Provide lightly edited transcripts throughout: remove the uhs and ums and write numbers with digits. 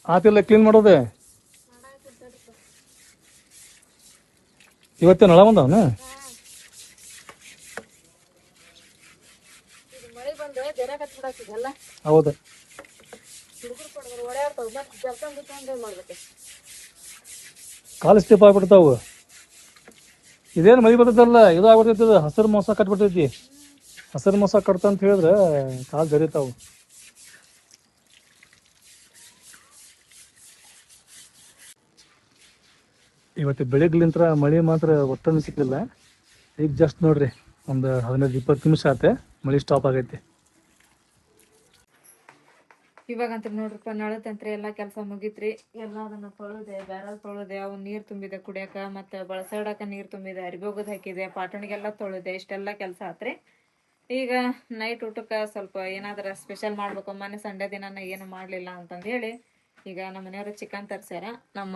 ಆತಿಲ್ಲ clean ಮಾಡೋದೆ. ಇವತ್ತೇ ನಳ ಬಂದವನ. ಹೌದು, ಕಾಲು ಸ್ಟಿಪ್ ಆಗ್ಬಿಡ್ತಾವು. ಇದೇನು ಮಳಿ ಬರ್ತದಲ್ಲ, ಇದು ಆಗ್ಬಿಡ್ತೈತಿ. ಹಸಿರು ಮೋಸ ಕಟ್ಬಿಡ್ತೈತಿ. ಹಸಿರು ಮೋಸ ಕಟ್ತಂತ ಹೇಳಿದ್ರೆ ಕಾಲು ಜರಿತಾವು. ಇವತ್ತು ಬೆಳಿಗ್ಲಿಂತ್ರ ಮಳಿ ಮಾತ್ರ ಒಟ್ಟನ್ನು ಸಿಕ್ಕಿಲ್ಲ. ಈಗ ಜಸ್ಟ್ ನೋಡ್ರಿ ಒಂದು 15-20 ನಿಮಿಷ ಆತೆ ಮಳಿ ಸ್ಟಾಪ್ ಆಗೈತಿ. ಇವಾಗಂತ ನೋಡ್ರಿಪ್ಪ, ನಳದಂತ್ರ ಎಲ್ಲ ಕೆಲಸ ಮುಗಿತ್ರಿ. ಎಲ್ಲ ಅದನ್ನ ತೊಳೆದೆ, ಬ್ಯಾರಲ್ ತೊಳೆದೆ, ಅವು ನೀರು ತುಂಬಿದೆ ಕುಡಿಯಾಕ, ಮತ್ತೆ ಬಳಸಾಡಕ ನೀರು ತುಂಬಿದೆ, ಅರಿಬೋಗದ್ ಹಾಕಿದೆ, ಪಾಟಣಿಗೆಲ್ಲ ತೊಳೆದೆ. ಇಷ್ಟೆಲ್ಲ ಕೆಲಸ ಆತ್ರಿ. ಈಗ ನೈಟ್ ಊಟಕ್ಕೆ ಸ್ವಲ್ಪ ಏನಾದ್ರ ಸ್ಪೆಷಲ್ ಮಾಡ್ಬೇಕು. ಮೊನ್ನೆ ಸಂಡೇ ದಿನಾನ ಏನು ಮಾಡಲಿಲ್ಲ ಅಂತಂದು ಹೇಳಿ ಈಗ ನಮ್ಮ ಮನೆಯವರು ಚಿಕನ್ ತರ್ಸ್ಯಾರ. ನಮ್ಮ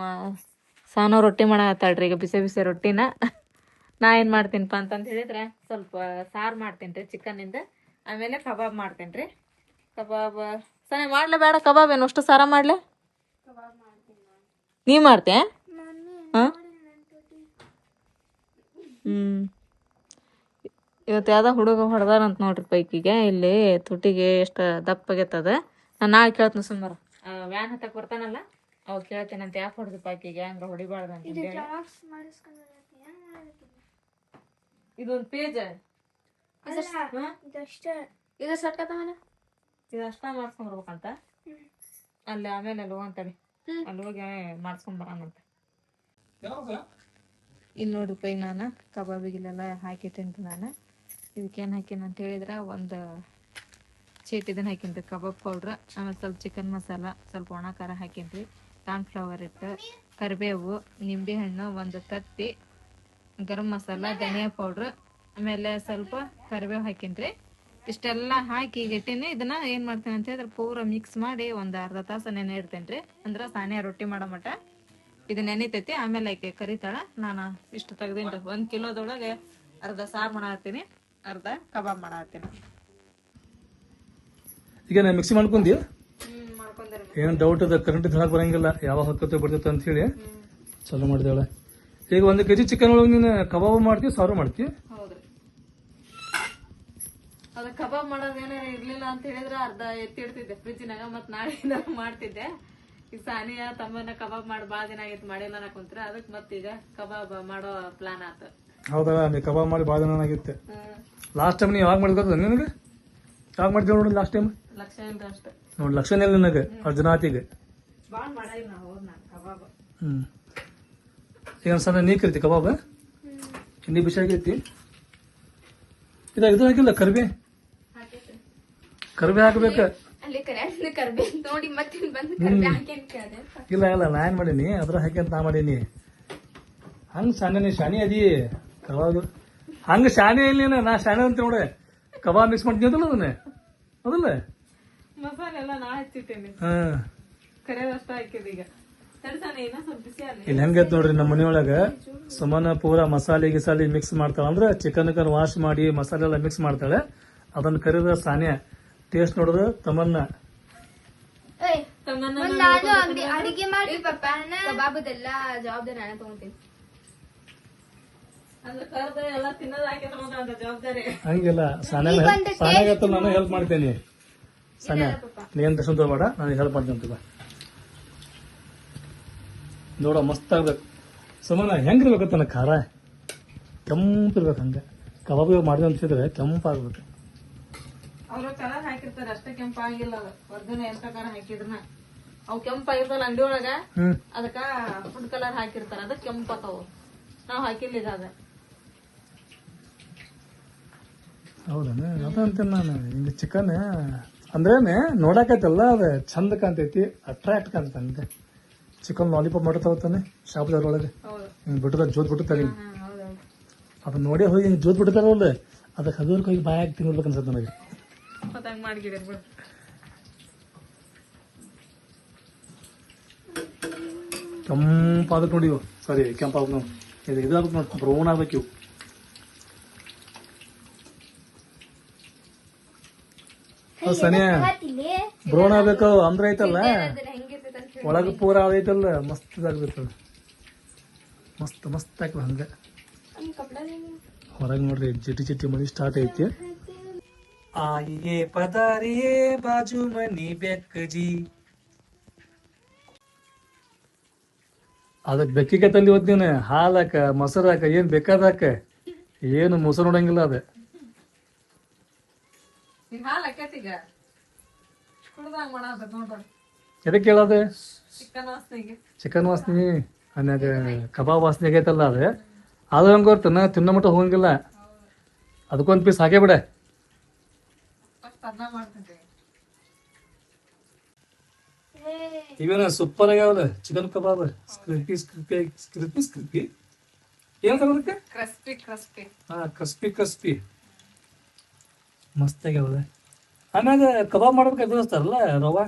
ಸಾನೋ ರೊಟ್ಟಿ ಮಾಡತ್ತಾಳ್ರಿ ಈಗ, ಬಿಸಿ ಬಿಸಿ ರೊಟ್ಟಿನ. ನಾ ಏನು ಮಾಡ್ತೀನಪ್ಪ ಅಂತಂದು ಹೇಳಿದ್ರೆ ಸ್ವಲ್ಪ ಸಾರು ಮಾಡ್ತೀನಿ ರೀ ಚಿಕನ್ನಿಂದ. ಆಮೇಲೆ ಕಬಾಬ್ ಮಾಡ್ತೀನಿ ರೀ. ಕಬಾಬ್ ಸರಿ ಮಾಡ್ಲೇ ಬೇಡ? ಕಬಾಬ್ ಏನು ಅಷ್ಟು ಸಾರ ಮಾಡ್ಲೆ? ನೀ ಮಾಡ್ತೀಯ? ಹಾಂ, ಇವತ್ತು ಯಾವ್ದೋ ಹುಡುಗ ಹೊಡೆದಾರಂತ ನೋಡ್ರಿ ಪೈಕಿಗೆ. ಇಲ್ಲಿ ತುಟಿಗೆ ಎಷ್ಟು ದಪ್ಪಾಗೈತದ. ನಾನು ನಾಳೆ ಕೇಳ್ತೀನಿ ಸುಮಾರು. ವ್ಯಾನ್ ಹತ್ತಕ್ಕೆ ಬರ್ತಾನಲ್ಲ ಅವಾಗ ಕೇಳ್ತೇನಂತ, ಯಾಕೆ ಹೊಡೆದು ಪಾಕಿಗೆ ಅಂದ್ರೆ ಹೊಡಿಬಾರ್ದು ಅಂತ ಹೇಳಿ. ಇದೊಂದು ಪೇಜ್ ಇದಷ್ಟ ಮಾಡ್ಸ್ಕೊಂಡ್ಬರ್ಬೇಕಂತ ಅಲ್ಲಿ. ಆಮೇಲೆ ಅಲ್ಲಿ ಹೋಗಂತಡಿ, ಅಲ್ಲಿ ಹೋಗಿ ಮಾಡ್ಸ್ಕೊಂಡ್ ಬರೋಣಂತ. ಇಲ್ಲಿ ನೋಡ್ರಿ ನಾನು ಕಬಾಬಿಗೆಲ್ಲ ಹಾಕಿಟ್ಟೇನ್ರಿ. ನಾನು ಇದಕ್ಕೇನು ಹಾಕೀನಿ ಅಂತ ಹೇಳಿದ್ರೆ ಒಂದು ಚೀಟ್ ಇದನ್ನ ಹಾಕಿನ್ರಿ, ಕಬಾಬ್ ಪೌಡ್ರ್, ಆಮೇಲೆ ಸ್ವಲ್ಪ ಚಿಕನ್ ಮಸಾಲ, ಸ್ವಲ್ಪ ಒಣ ಖಾರ ಹಾಕಿನ್ರಿ, ಕಾರ್ನ್ಫ್ಲವರ್ ಇಟ್ಟು, ಕರಿಬೇವು, ನಿಂಬೆಹಣ್ಣು, ಒಂದು ತತ್ತಿ, ಗರಂ ಮಸಾಲ, ಧನಿಯಾ ಪೌಡ್ರ್, ಆಮೇಲೆ ಸ್ವಲ್ಪ ಕರಿಬೇವು ಹಾಕಿನ್ರಿ. ಇಷ್ಟೆಲ್ಲ ಹಾಕಿ ಈಗ ಇಟ್ಟೀನಿ. ಇದನ್ನ ಏನು ಮಾಡ್ತೀನಿ ಅಂತ ಹೇಳಿದ್ರೆ ಪೂರ ಮಿಕ್ಸ್ ಮಾಡಿ ಒಂದು ಅರ್ಧ ತಾಸು ನೆನೆ ಇಡ್ತೇನೆ ರೀ. ಅಂದ್ರೆ ಸಾನಿಯ ರೊಟ್ಟಿ ಮಾಡೋ ಮಟ ಇದು ನೆನಿತೈತಿ. ಆಮೇಲೆ ಆಕೆ ಕರಿತಾಳ. ನಾನು ಇಷ್ಟು ತೆಗ್ದೀನಿ ರೀ. 1 ಕಿಲೋದೊಳಗೆ ಅರ್ಧ ಸಾರು ಮಾಡತ್ತೀನಿ, ಅರ್ಧ ಕಬಾಬ್ ಮಾಡತ್ತೀನಿ. ಈಗ ನಾನು ಮಿಕ್ಸಿ ಮಾಡ್ಕೊಂಡಿ ಮಾಡ್ಕೊಂಡ್ರಿ. ಏನು ಡೌಟ್ ಅದ, ಕರೆಂಟ್ ಹೇಳಕ್ ಬರಂಗಿಲ್ಲ, ಯಾವಾಗ ಹೊಕ್ಕತ್ತೆ ಬಿಡ್ತೈತೆ ಅಂತ ಹೇಳಿ ಚಲೋ ಮಾಡಿದೇಳ. ಈಗ 1 kg ಚಿಕನ್ ಒಳಗೆ ನೀನು ಕಬಾಬ್ ಮಾಡ್ತೀವಿ, ಸಾರು ಮಾಡ್ತೀವಿ. ಹೌದ್ರಿ, ಅದು ಕಬಾಬ್ ಮಾಡೋದೇನೇ ಇರ್ಲಿಲ್ಲ ಅಂತ ಹೇಳಿದ್ರೆ ಅರ್ಧ ಎತ್ತಿಡ್ತಿದ್ದೆ ಫ್ರಿಜ್ನಾಗ. ಮತ್ತೆ ನಾಳೆ ಮಾಡ್ತಿದ್ದೆ. ಈಗ ಸಾನಿಯ ತಮ್ಮನ ಕಬಾಬ್ ಮಾಡಿ ಭಾಳ ದಿನ ಆಗೈತೆ ಮಾಡಿಲ್ಲ ನಾ ಕುಂತ್ರೆ, ಅದಕ್ಕೆ ಮತ್ತೀಗ ಕಬಾಬ್ ಮಾಡೋ ಪ್ಲಾನ್ ಆತು. ಹೌದಾ, ನೀ ಕಬಾಬ್ ಮಾಡಿ ಭಾಳ ದಿನ ಆಗಿತ್ತೆ. ಲಾಸ್ಟ್ ಟೈಮ್ ನೀ ಯಾವಾಗ ಮಾಡಿದ ನಿನಗೆ? ಯಾವಾಗ ಮಾಡಿದ್ದೇವೆ ನೋಡಿ ಲಾಸ್ಟ್ ಟೈಮ್? ಲಕ್ಷ ಇಲ್ಲ ಅಷ್ಟೇ ನೋಡಿ, ಲಕ್ಷನೇ ಇಲ್ಲ ನನಗೆ ಅರ್ಜುನಾತಿಗೆ. ಭಾಳ ಮಾಡಿಲ್ಲ ನಾವು ಕಬಾಬ್. ಈಗ ಸಣ್ಣ ನೀ ಕರಿತಿ ಕಬಾಬ್, ಇನ್ನಿ ಬಿಸಿ ಆಗೈತಿ. ಇದು ಹಾಕಿಲ್ಲ ಕರಿಬೇ? ಕರಿಬೇ ಹಾಕ್ಬೇಕು. ಇಲ್ಲ ಇಲ್ಲ, ನಾ ಏನ್ ಮಾಡೀನಿ ಅದ್ರ ಹಾಕಿ ಅಂತ ನಾ ಮಾಡೀನಿ. ಹಂಗ ಶಾನೆ ಶಾನಿ ಅದಿ ಕಬಾಬ್. ಹಂಗ ಶಾನೆ ಇಲ್ಲ, ನಾ ಶಾನೆ ಅಂತ ನೋಡ. ಕಬಾಬ್ ಮಿಕ್ಸ್ ಮಾಡ್ತೀನಿ ಅದಲ್ಲ, ಅದನ್ನ ಅದಲ್ಲ ಮಸಾಲೆ ಎಲ್ಲ ನಾ ಹಚ್ಚಿಟ್ಟೇನಿ. ಕರೆಯದಷ್ಟ ಹಾಕಿದ. ಈಗ ಇಲ್ಲಿ ಹೆಂಗೈತ್ ನೋಡ್ರಿ, ನಮ್ಮ ಮನೆಯೊಳಗ ಸುಮನ ಪೂರ ಮಸಾಲೆ ಗಿಸಾಲಿ ಮಿಕ್ಸ್ ಮಾಡ್ತಾಳ. ಅಂದ್ರೆ ಚಿಕನ್ ವಾಶ್ ಮಾಡಿ ಮಸಾಲೆ ಎಲ್ಲ ಮಿಕ್ಸ್ ಮಾಡ್ತಾಳೆ. ಅದನ್ನ ಕರಿದ ಸಾನ್ಯ. ಟೇಸ್ಟ್ ನೋಡಿದ್ರೆ ತಮ್ಮನ್ನ ಅಡಿಗೆ ಮಾಡಿ ಕಬಾಬದೆಲ್ಲ ಜವಾಬ್ದಾರಿ ನಾನೇ ತಗೊಂತೀನಿ. ಹಂಗಿಲ್ಲ, ಸಾನ್ಯಾಗ ನಾನು ಹೆಲ್ಪ್ ಮಾಡ್ತೇನೆ. ಸಾನ್ಯ ನೀನ್ ತಗೊಂಡ್ ಬೇಡ, ನಾನು ಹೆಲ್ಪ್ ಮಾಡ್ತೇನೆ. ನೋಡ ಮಸ್ತ್ ಆಗ್ಬೇಕು. ಸುಮ್ಮನೆ ಹೆಂಗಿರ್ಬೇಕಂತ ನನಗೆ ಖಾರ ಕೆಂಪಿರ್ಬೇಕು. ಹಂಗೆ ಕಬಾಬ್ ಮಾಡಿದೆ ಅಂತಿದ್ರೆ ಕೆಂಪಾಗ್ಬೇಕು. ಅವ್ರು ಕಲರ್ ಹಾಕಿರ್ತಾರೆ ಅಷ್ಟೇ, ಕೆಂಪಾಗಿಲ್ಲ. ಹೊರಗಿನ ಎಂತ ಕಲರ್ ಹಾಕಿದ್ರನ ಅವ್ ಕೆಂಪಾಗಿರ್ತಲ್ಲ ಅಂಗಡಿ ಒಳಗ, ಅದಕ್ಕ ಫುಡ್ ಕಲರ್ ಹಾಕಿರ್ತಾರ, ಅದಕ್ಕೆ ಕೆಂಪಾತವು. ನಾವ್ ಹಾಕಿಲ್ಲ ಅದ. ಹೌದನ, ಅದಂತೇನೆ ನಾನು. ಇಲ್ಲಿ ಚಿಕನ್ ಅಂದ್ರೇನೆ ನೋಡಕೈತಲ್ಲ, ಅದು ಚಂದ ಕಾಣ್ತೈತಿ, ಅಟ್ರಾಕ್ಟ್ ಕಾಣ್ತಂತೆ. ಚಿಕನ್ ಲಾಲಿಪಾಪ್ ಮಾಡಿರ್ತಾವತ್ತಾನೆ ಶಾಪದವ್ರೊಳಗೆ, ಹಿಂಗೆ ಬಿಟ್ಟದ ಜೋತ್ ಬಿಟ್ಟಿರ್ತಾರೆ. ಅದನ್ನ ನೋಡಿ ಹೋಗಿ ಹಿಂಗೆ ಜೋತ್ ಬಿಟ್ಟಿರ್ತಾರಲ್ಲ, ಅದಕ್ಕೆ ಹಗರ್ಗೆ ಹೋಗಿ ಬಾಯಾಗಿ ತಿನ್ಬೇಕು ಅನ್ಸತ್ತೆ ನನಗೆ. ಕೆಂಪಾಗಕ್ಕೆ ನೋಡಿ ಇವು. ಸಾರಿ, ಕೆಂಪಾಗ ನಾವು ಇದಾಗಬೇಕು ನೋಡಿ, ಬ್ರೌನ್ ಆಗ್ಬೇಕು ಇವು. ಸನಿಯ ಬ್ರೌನ್ ಆಗ್ಬೇಕು ಅಂದ್ರೆ ಐತಲ್ಲ, ಒಳಗೆ ಪೂರ ಆಗೈತಲ್ಲ ಮಸ್ತ್ ಇದಾಗ್ತೈತದ ಮಸ್ತ್ ಮಸ್ತ್ ಆಗ್ತದೆ ಹಂಗೆ ಹೊರಗೆ ನೋಡ್ರಿ ಚಿಟಿ ಚಿಟಿ ಮಳಿ ಸ್ಟಾರ್ಟ್ ಐತಿ ಆಯಿಯೇ ಪದಾರಿಯೇ ಬಾಜು ಮನಿ ಬೆಕ್ಕಜಿ ಅದಕ್ಕೆ ಬೆಕ್ಕಿಗೆ ತಂದು ಓದ್ತೀನಿ ಹಾಲಾಕ ಮೊಸರಾಕ ಏನ್ ಬೇಕಾದಾಕ ಏನು ಮೊಸರು ನೋಡಂಗಿಲ್ಲ ಅದ ಈಗ ಹಾಲು ಹಾಕೈತೀಗ ಕುಡ್ದಂಗ ಮಾಡತ್ತ ನೋಡ್ರಿ ಎದಕ್ಕೆ ಹೇಳೋದು ಚಿಕನ್ ವಾಸನೆಗೆ ಚಿಕನ್ ವಾಸನೆ ಆಮ್ಯಾಗ ಕಬಾಬ್ ವಾಸನೆ ಆಗೈತಲ್ಲ ಅದು ಅದು ಹಂಗೆ ಗೊತ್ತನ ತಿನ್ನೋ ಮಟ್ಟ ಹೋಗಂಗಿಲ್ಲ ಅದಕ್ಕೊಂದು ಪೀಸ್ ಹಾಕೇ ಬಿಡ ಫಸ್ಟ್ ಅನ್ನ ಮಾಡ್ತಿದ್ದೆ ಇವೇನ ಸೂಪರ್ ಆಗ್ಯಾವಲ್ಲ ಚಿಕನ್ ಕಬಾಬ್ ಸ್ಕ್ರಿಪಿ ಸ್ಕ್ರಿಪಿ ಸ್ಕ್ರಿಪಿ ಸ್ಕ್ರಿಪಿ ಏನ್ ತಗೋದಕ್ಕೆ ಕ್ರಿಸ್ಪಿ ಕ್ರಿಸ್ಪಿ ಹಾ ಕ್ರಿಸ್ಪಿ ಕ್ರಿಸ್ಪಿ ಮಸ್ತ್ ಆಗ್ಯಾವಲ್ಲ ಆಮ್ಯಾಗ ಕಬಾಬ್ ಮಾಡ್ಬೇಕು ಅದು ಹಚ್ತಾರಲ್ಲ ರವಾ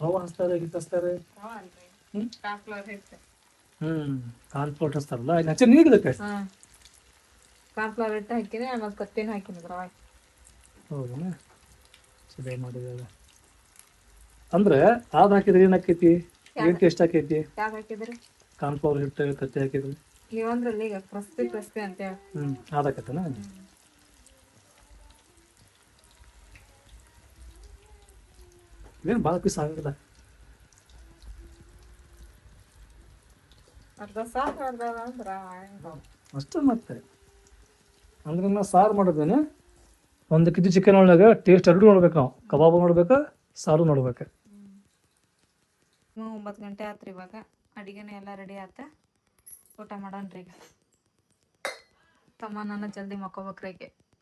ರವಾ ಹಚ್ತಾರೆ ಗಿಟ್ ಹಚ್ತಾರೆ ಕಾರ್ನ್ಫ್ಲವರ್ ಹಿಟ್ಟು ಕಾರ್ನ್ಫ್ಲೋರ್ ಹಚ್ತಾರಲ್ಲ ನಚ್ಚ ನೀಗದಕ್ಕೆ ಕಾರ್ನ್ಫ್ಲವರ್ ಹಿಟ್ಟು ಹಾಕಿನಿ ಆಮೇಲೆ ಕತ್ತಿನ ಹಾಕಿನಿ ಅದ್ರೊಳಗೆ ಹೌದಾ ಸರಿ ಮಾಡಿದ ಅಂದ್ರೆ ಅದ್ ಹಾಕಿದ್ರೆ ಏನ್ ಆಕೈತಿ ಏನ್ ಟೇಸ್ಟ್ ಆಕೈತಿ ಯಾಕೆ ಹಾಕಿದ್ರಿ ಕಾರ್ನ್ಫ್ಲವರ್ ಹಿಟ್ಟು ಕತ್ತಿ ಹಾಕಿದ್ರಿ ನೀವಂದ್ರಲ್ಲಿ ಈಗ ಕ್ರಿಸ್ಪಿ ಕ್ರಿಸ್ಪಿ ಅಂತೇಳಿ ಅದಾಕತ್ತನ ಇವೇನು ಭಾಳ ಪೀಸ್ ಆಗಂಗಿಲ್ಲ ಅರ್ಧ ಸಾಕು ಅರ್ಧ ಅಂದ್ರೆ ಅಷ್ಟೇ ಮತ್ತೆ ಅಂದ್ರೆ ನಾ ಸಾರು ಮಾಡೋದೇನೆ 1 ಕೆಜಿ ಚಿಕನ್ ಒಳಗೆ ಟೇಸ್ಟ್ ಎರಡು ನೋಡ್ಬೇಕು ನಾವು ಕಬಾಬ್ ನೋಡ್ಬೇಕು ಸಾರು ನೋಡ್ಬೇಕು 9 ಗಂಟೆ ಆತ್ರಿ ಇವಾಗ ಅಡಿಗೆನೇ ಎಲ್ಲ ರೆಡಿ ಆತ ಊಟ ಮಾಡೋಣ್ರಿ ಈಗ ತಮ್ಮ ನಾನು ಜಲ್ದಿ ಮಕ್ಕೋಬೇಕ್ರಿ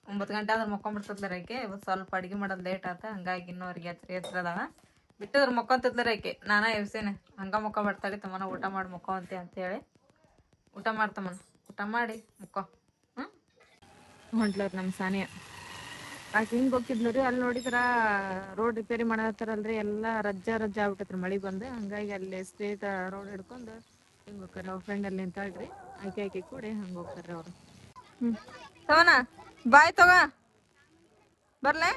9 ಗಂಟೆ ಆದ್ರೆ ಮಕ್ಕೊಂಬಿಡ್ತದ್ಲ ರೇಕೆ ಇವತ್ತು ಸ್ವಲ್ಪ ಅಡಿಗೆ ಮಾಡೋದು ಲೇಟ್ ಆತ ಹಂಗಾಗಿ ಇನ್ನೂವರೆಗೆ ಎತ್ತರದಾಳ ಬಿಟ್ಟಿದ್ರೆ ಮಕ್ಕೊಂತಿದ್ಲ ರೇಕೆ ನಾನ ಎವ್ಸೇನೆ ಹಂಗ ಮಕ್ಕೊಬಿಡ್ತಾಳೆ ತಮ್ಮನ ಊಟ ಮಾಡಿ ಮಕ್ಕೊಂತೆ ಅಂತೇಳಿ ಊಟ ಮಾಡ್ತಮ್ಮನ ಊಟ ಮಾಡಿ ಮುಕ್ಕೋ ಹೊಂಟ್ಲವ್ರಿ ನಮ್ಮ ಸಾನಿಯ ಆಕೆ ಹಿಂಗೆ ಹೋಗಿದ್ಲು ರೀ ಅಲ್ಲಿ ನೋಡಿದ್ರ ರೋಡ್ ರಿಪೇರಿ ಮಾಡತ್ತಾರಲ್ರಿ ಎಲ್ಲ ರಜ್ಜಾ ಆಗ್ಬಿಟ್ಟೈತ್ರಿ ಮಳೆ ಬಂದು ಹಂಗಾಗಿ ಅಲ್ಲಿ ಸ್ಟ್ರೇಟ್ ರೋಡ್ ಹಿಡ್ಕೊಂಡು ಹಿಂಗೆ ಹೋಗ್ತಾರೆ ಅವ್ರ ಫ್ರೆಂಡ್ ಅಲ್ಲಿ ನಿಂತಾಳ್ರಿ ಆಕೆ ಕೂಡಿ ಹಂಗೆ ಹೋಗ್ತಾರೆ ಅವರು ತವನ ಬಾಯ್ ತಗ ಬರ್ಲೆ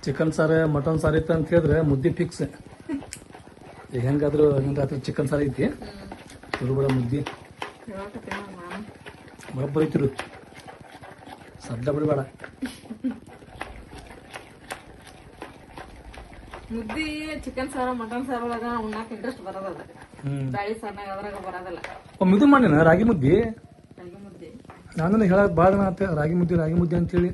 ಚಿಕನ್ ಸಾರು ಮಟನ್ ಸಾರು ಇತ್ತು ಅಂತ ಹೇಳಿದ್ರೆ ಮುದ್ದೆ ಫಿಕ್ಸ್ ಈಗ ಹೆಂಗಾದ್ರೂ ರಾತ್ರಿ ಚಿಕನ್ ಸಾರು ಐತಿ ಇದು ಕೂಡ ಮುದ್ದೆ ಬರೋಬ್ಬರ ಐತಿರು ಸದ್ದ ಬಿಡಬೇಡ ಮುದ್ದಿ ಚಿಕನ್ ಸಾರು ಮಟನ್ ಸಾರು ಒಳಗ ಉಣ್ಣಾಕ ಇಂಟ್ರೆಸ್ಟ್ ಬರೋದಲ್ಲ ಬ್ಯಾಳಿ ಸಾರ್ನಾಗ ಅದ್ರಾಗ ಬರೋದಲ್ಲ ಒಮ್ಮೆ ಇದು ಮಾಡಿನ ರಾಗಿ ಮುದ್ದೆ ರಾಗಿ ಮುದ್ದೆ ನಾನು ಹೇಳಕ್ ಭಾಳ ಜನ ಆತ ರಾಗಿ ಮುದ್ದೆ ಅಂತೇಳಿ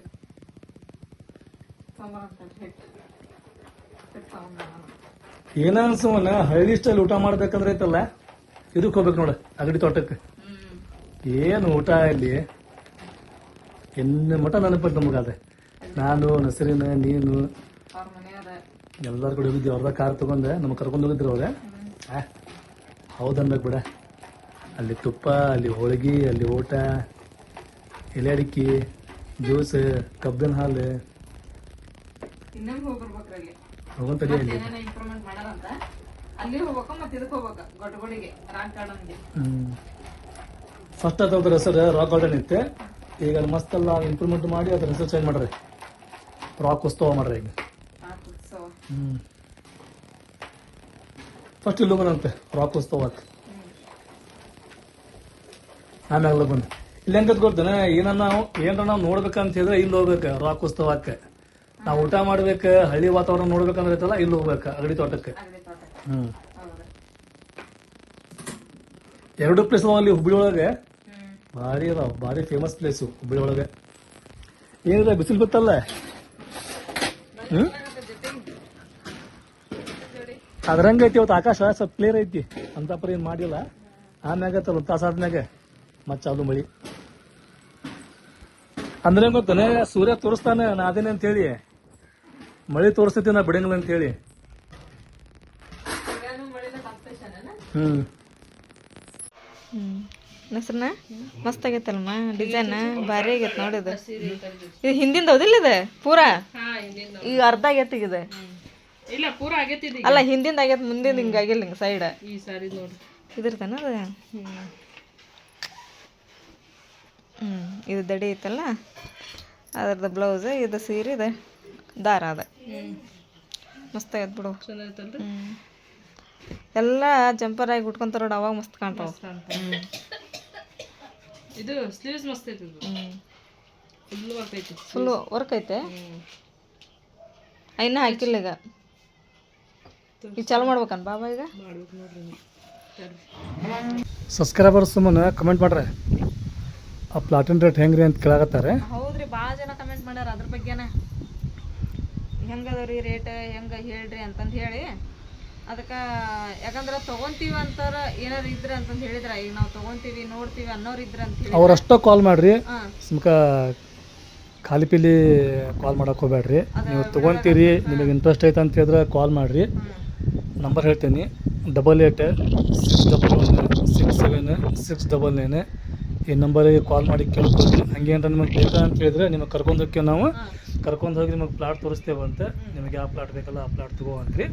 ಏನ ಅನ್ಸವನ ಹಳ್ಳಿ ಸ್ಟೈಲ್ ಊಟ ಮಾಡ್ಬೇಕಂದ್ರೆ ಐತಲ್ಲ ಇದಕ್ಕೆ ಹೋಗ್ಬೇಕು ನೋಡ ಅಗಡಿ ತೋಟಕ್ಕೆ ಏನು ಊಟ ಇಲ್ಲಿ ಎನ್ನ ಮಟ ನೆನಪಟ್ಟು ನಮಗಾದ ನಾನು ನಸರಿನ ನೀನು ಅವ್ರ ಮನೆಯವ್ರ ಎಲ್ಲಾರು ಕೂಡ ಹೋಗಿದ್ವಿ ಅವ್ರದ ಕಾರ್ ತಗೊಂಡೆ ನಮ್ಗೆ ಕರ್ಕೊಂಡು ಹೋಗಿದ್ರು ಅವ್ರೆ ಹೌದನ್ಬೇಕು ಬಿಡ ಅಲ್ಲಿ ತುಪ್ಪ ಅಲ್ಲಿ ಹೋಳಿಗೆ ಅಲ್ಲಿ ಊಟ ಎಲೆ ಅಡಿಕೆ ಜ್ಯೂಸ್ ಕಬ್ಬಿನ ಹಾಲು ಇನ್ನೊಂದು ಹೋಗ್ಬರ್ಬೇಕ್ರಿ ಅಲ್ಲಿ ಹೋಗಂತಡಿ ಅಲ್ಲಿ ಏನೇನ ಇಂಪ್ರೂವ್ಮೆಂಟ್ ಮಾಡಾರಂತ ಅಲ್ಲಿ ಹೋಗ್ಬೇಕು ಮತ್ತೆ ಇದಕ್ಕೆ ಹೋಗ್ಬೇಕು ಗೊಟ್ಟಗುಡಿಗೆ ರಾಕ್ ಗಾರ್ಡನ್ಗೆ ಫಸ್ಟ್ ಅದ್ರ ಹೆಸರು ರಾಕ್ ಗಾರ್ಡನ್ ಇತ್ತು ಈಗ ಅಲ್ಲಿ ಮಸ್ತ್ ಎಲ್ಲ ಇಂಪ್ರೂವ್ಮೆಂಟ್ ಮಾಡಿ ಅದ್ರ ಹೆಸರು ಚೇಂಜ್ ಮಾಡ್ರಿ ರಾಕ್ ಉತ್ಸವ ಮಾಡ್ರಿ ಈಗ ಫಸ್ಟ್ ಇಲ್ಲಿ ಹೋಗೋಣಂತೆ ರಾಕ್ ಉತ್ಸವಕ್ಕೆ ಆಮ್ಯಾಗ ಬಂದು ಇಲ್ಲಿ ಹೆಂಗತ್ ಗೊತ್ತೇನ ಏನಾರ ನಾವು ನೋಡ್ಬೇಕಂತ ಹೇಳಿದ್ರೆ ಇಲ್ಲಿ ಹೋಗ್ಬೇಕು ರಾಕ್ ಉತ್ಸವಕ್ಕೆ ನಾವು ಊಟ ಮಾಡ್ಬೇಕು ಹಳ್ಳಿ ವಾತಾವರಣ ನೋಡ್ಬೇಕಂದ್ರೆ ಐತಲ್ಲ ಇಲ್ಲಿ ಹೋಗ್ಬೇಕು ಅಗಡಿ ತೋಟಕ್ಕೆ ಎರಡು ಪ್ಲೇಸ್ ಅದಾವ ಅಲ್ಲಿ ಹುಬ್ಬಳ್ಳಿ ಒಳಗೆ ಭಾರಿ ಅದಾವ ಭಾರಿ ಫೇಮಸ್ ಪ್ಲೇಸು ಹುಬ್ಬಳ್ಳಿ ಒಳಗೆ ಏನಿದೆ ಬಿಸಿಲು ಗೊತ್ತಲ್ಲ ಅದ್ರಂಗ ಐತಿ ಇವತ್ತು ಆಕಾಶ ಸ್ವಲ್ಪ ಕ್ಲಿಯರ್ ಐತಿ ಅಂತ ಪರ ಏನ್ ಮಾಡಿಲ್ಲ ಆಮ್ಯಾಗ ಒಂದು ತಾಸ ಆದ್ಮ್ಯಾಗ ಮತ್ ಚಾಲು ಮಳಿ ಅಂದ್ರೆ ಗೊತ್ತಾನೆ ಸೂರ್ಯ ತೋರಿಸ್ತಾನೆ ನಾ ಅದೇನೆ ಅಂತ ಹೇಳಿ ಮಳಿ ತೋರಿಸ್ತೈತಿ ನಾ ಬಿಡಂಗಿಲ್ಲ ಅಂತ ಹೇಳಿ ಹೆಸರನ್ನ ಮಸ್ತ್ ಆಗೈತಲ್ಮ ಡಿಸೈನ್ ಭಾರಿ ಆಗೈತೆ ನೋಡಿದ ಇದು ಹಿಂದಿಂದ ಹೌದಿಲ್ಲ ಇದು ಪೂರಾ ಈಗ ಅರ್ಧ ಆಗೈತಿ ಇದು ಇಲ್ಲ ಪೂರ ಆಗೈತಿ ಅಲ್ಲ ಹಿಂದಿಂದ ಆಗೈತೆ ಮುಂದಿಂದ ಹಿಂಗಾಗಿಲ್ಲ ಹಿಂಗೆ ಸೈಡ್ ಈ ಸಾರಿ ನೋಡಿ ಇದ್ರತಾನ ಅದು ಇದು ದಡಿ ಐತಲ್ಲ ಅದ್ರದ್ದು ಬ್ಲೌಸ್ ಇದು ಸೀರೆ ಇದೆ ದಾರ ಅದ ಮಸ್ತ್ ಆಗೈತೆ ಬಿಡು. ಚೆನ್ನಾಗೈತಲ್ರಿ ಎಲ್ಲ ಜಂಪರ್ ಆಗಿ ಉಟ್ಕೊಂತಾರ ನೋಡಿ ಅವಾಗ ಮಸ್ತ್ ಕಾಣ್ತಾವ. ಇದು ಸ್ಲೀವ್ಸ್ ಮಸ್ತ್ ಐತಿ ಇದು ಫುಲ್ ವರ್ಕ್ ಐತಿ ಫುಲ್ ವರ್ಕ್ ಐತೆ. ಇನ್ನೂ ಹಾಕಿಲ್ಲ ಈಗ. ಈಗ ಚಾಲು ಮಾಡ್ಬೇಕನ್ ಬಾಬಾ ಈಗ. ಮಾಡ್ಬೇಕು ನೋಡ್ರಿ ಸಬ್ಸ್ಕ್ರೈಬರ್ಸ್ ಸುಮ್ಮನೆ ಕಮೆಂಟ್ ಮಾಡ್ರೆ ಆ ಪ್ಲಾಟಿನ್ ರೇಟ್ ಹೆಂಗ್ರಿ ಅಂತ ಕೇಳಾಕತ್ತಾರೆ. ಹೌದ್ರಿ, ಭಾಳ ಜನ ಕಮೆಂಟ್ ಮಾಡ್ಯಾರ ಅದ್ರ ಬಗ್ಗೆನ ಹೆಂಗದವ್ರಿ ರೇಟ್ ಹೆಂಗೆ ಹೇಳ್ರಿ ಅಂತಂದು ಹೇಳಿ. ಅದಕ್ಕೆ ಯಾಕಂದ್ರೆ ತೊಗೊತೀವಿ ಅಂತಾರ ಏನಾರು ಇದ್ರೆ ಅಂತಂದು ಹೇಳಿದ್ರ, ಈಗ ನಾವು ತೊಗೊತೀವಿ ನೋಡ್ತೀವಿ ಅನ್ನೋರು ಇದ್ರೆ ಅಂತ ಹೇಳಿ ಅವ್ರಷ್ಟ ಕಾಲ್ ಮಾಡ್ರಿ, ಹಾಂ ಸುಮ್ಕ ಖಾಲಿ ಪಿಲಿ ಕಾಲ್ ಮಾಡಕ್ಕೆ ಹೋಗ್ಬೇಡ್ರಿ. ನೀವು ತೊಗೊತೀರಿ ನಿಮಗೆ ಇಂಟ್ರೆಸ್ಟ್ ಐತೆ ಅಂತ ಹೇಳಿದ್ರೆ ಕಾಲ್ ಮಾಡಿರಿ. ನಂಬರ್ ಹೇಳ್ತೀನಿ 8861676699 ಈ ನಂಬರಿಗೆ ಕಾಲ್ ಮಾಡಿ ಕೇಳ್ಕೊಳ್ರಿ. ಹಂಗೇನಾರ ನಿಮಗೆ ಬೇಕಾ ಅಂತ ಹೇಳಿದ್ರೆ ನಿಮಗೆ ಕರ್ಕೊಂಡು ಹೋಗ್ತೀವಿ ನಾವು. ಕರ್ಕೊಂಡು ಹೋಗಿ ನಿಮಗೆ ಪ್ಲಾಟ್ ತೋರಿಸ್ತೇವಂತೆ. ನಿಮಗೆ ಯಾವ ಪ್ಲಾಟ್ ಬೇಕಲ್ಲ ಆ ಪ್ಲಾಟ್ ತೊಗೋವಂತ್ರಿ.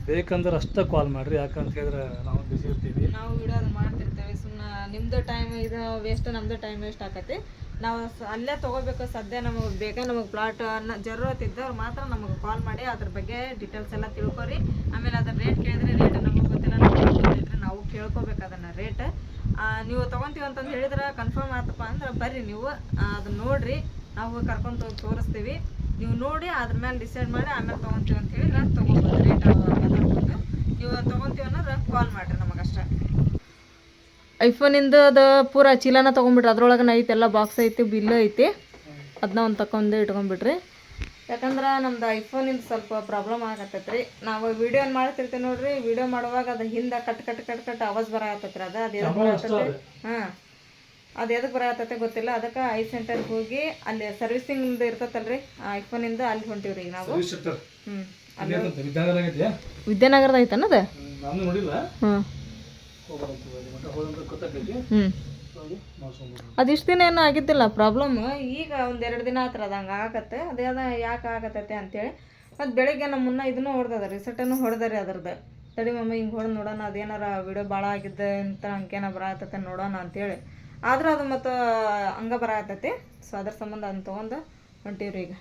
ಬೇಕಂದ್ರೆ ಅಷ್ಟೇ ಕಾಲ್ ಮಾಡಿರಿ, ಯಾಕಂತ ಹೇಳಿದ್ರೆ ನಾವು ಬಿಸಿ ಇರ್ತೀವಿ. ನಾವು ವಿಡಿಯೋ ಮಾಡ್ತಿರ್ತೇವೆ. ಸುಮ್ಮನೆ ನಿಮ್ಮದು ಟೈಮ್ ಇದು ವೇಸ್ಟ್, ನಮ್ಮದು ಟೈಮ್ ವೇಸ್ಟ್ ಆಕತಿ. ನಾವು ಅಲ್ಲೇ ತೊಗೋಬೇಕು. ಸದ್ಯ ನಮಗೆ ಬೇಕಾ, ನಮಗೆ ಪ್ಲಾಟ್ ಜರೂರತ್ ಇದ್ದವ್ರು ಮಾತ್ರ ನಮಗೆ ಕಾಲ್ ಮಾಡಿ ಅದ್ರ ಬಗ್ಗೆ ಡೀಟೇಲ್ಸ್ ಎಲ್ಲ ತಿಳ್ಕೊರಿ. ಆಮೇಲೆ ಅದ್ರ ರೇಟ್ ಕೇಳಿದ್ರೆ ರೇಟ್ ನಮಗೆ ಗೊತ್ತಿಲ್ಲ, ನಮಗೆ ಗೊತ್ತಿದ್ರೆ ನಾವು ಕೇಳ್ಕೊಬೇಕು ಅದನ್ನು ರೇಟ್. ನೀವು ತೊಗೊತೀವಿ ಅಂತಂದು ಹೇಳಿದ್ರೆ ಕನ್ಫರ್ಮ್ ಆತಪ್ಪ ಅಂದ್ರೆ ಬರ್ರಿ, ನೀವು ಅದನ್ನ ನೋಡಿರಿ, ನಾವು ಕರ್ಕೊಂಡು ಹೋಗಿ ತೋರಿಸ್ತೀವಿ. ನೀವು ನೋಡಿ ಅದ್ರ ಮೇಲೆ ಡಿಸೈಡ್ ಮಾಡಿ ಆಮೇಲೆ ತೊಗೊತೀವಿ ಅಂತ ಹೇಳಿದ್ರೆ ತೊಗೊಬೋದು. ರೇಟ್ ಮಾತಾಡ್ಬೋದು. ನೀವು ತೊಗೊತೀವಿ ಅನ್ನೋದು ಕಾಲ್ ಮಾಡಿರಿ ನಮಗಷ್ಟೇ. ಐಫೋನಿಂದ ಅದು ಪೂರ ಚೀಲನ ತೊಗೊಂಬಿಟ್ರಿ. ಅದ್ರೊಳಗೆ ಐತೆ ಎಲ್ಲ ಬಾಕ್ಸ್ ಐತಿ, ಬಿಲ್ ಐತಿ. ಅದನ್ನ ಒಂದು ತಗೊಂಡು ಇಟ್ಕೊಂಡ್ಬಿಟ್ರಿ. ಯಾಕಂದ್ರೆ ನಮ್ದು ಐಫೋನಿಂದ ಸ್ವಲ್ಪ ಪ್ರಾಬ್ಲಮ್ ಆಗತ್ತೈತ್ರಿ. ನಾವು ವಿಡಿಯೋ ಮಾಡ್ತಿರ್ತೀವಿ ನೋಡ್ರಿ, ವಿಡಿಯೋ ಮಾಡುವಾಗ ಅದು ಹಿಂದೆ ಕಟ್ ಆವಾಜ್ ಬರತ್ತೈತ್ರಿ. ಅದು ಎದಕ್ಕೆ ಬರತ್ತೈತಿ, ಹಾಂ ಅದು ಎದಕ್ಕೆ ಬರತ್ತೈತೆ ಗೊತ್ತಿಲ್ಲ. ಅದಕ್ಕೆ ಐ ಸೆಂಟರ್ಗೆ ಹೋಗಿ ಅಲ್ಲಿ ಸರ್ವಿಸಿಂಗ್ ಇರ್ತೈತಲ್ರಿ ಐಫೋನಿಂದ, ಅಲ್ಲಿ ಹೊಂಟಿವ್ರಿ ಈಗ ನಾವು. ಅಲ್ಲಿ ವಿದ್ಯಾನಗರದ ಐತನ್ನದ. ಹ್ಞೂ ಅದಿಷ್ಟು ದಿನ ಏನೂ ಆಗಿದ್ದಿಲ್ಲ ಪ್ರಾಬ್ಲಮ್. ಈಗ ಒಂದೆರಡು ದಿನ ಹತ್ರ ಅದು ಹಂಗೆ ಆಗತ್ತೆ. ಅದೇ ಯಾಕೆ ಆಗತ್ತೈತೆ ಅಂತೇಳಿ ಮತ್ತು ಬೆಳಿಗ್ಗೆ ನಮ್ಮ ಮುನ್ನ ಇದನ್ನು ಹೊಡೆದದ, ರಿಸೆಟನ್ನು ಹೊಡೆದಾರೆ ಅದ್ರದ್ದು. ತಡಿ ಮಮ್ಮಿ ಹಿಂಗೆ ಹೊಡೆದು ನೋಡೋಣ, ಅದೇನಾರ ವಿಡಿಯೋ ಭಾಳ ಆಗಿದ್ದೆ ಅಂತ ಹಂಗೇನ ಬರತ್ತೈತೆ ನೋಡೋಣ ಅಂತೇಳಿ. ಆದ್ರೆ ಅದು ಮತ್ತು ಹಂಗೆ ಬರತ್ತೈತಿ. ಸೊ ಅದ್ರ ಸಂಬಂಧ ಅದನ್ನ ತೊಗೊಂಡು ಹೊಂಟೀವ್ರಿ ಈಗ.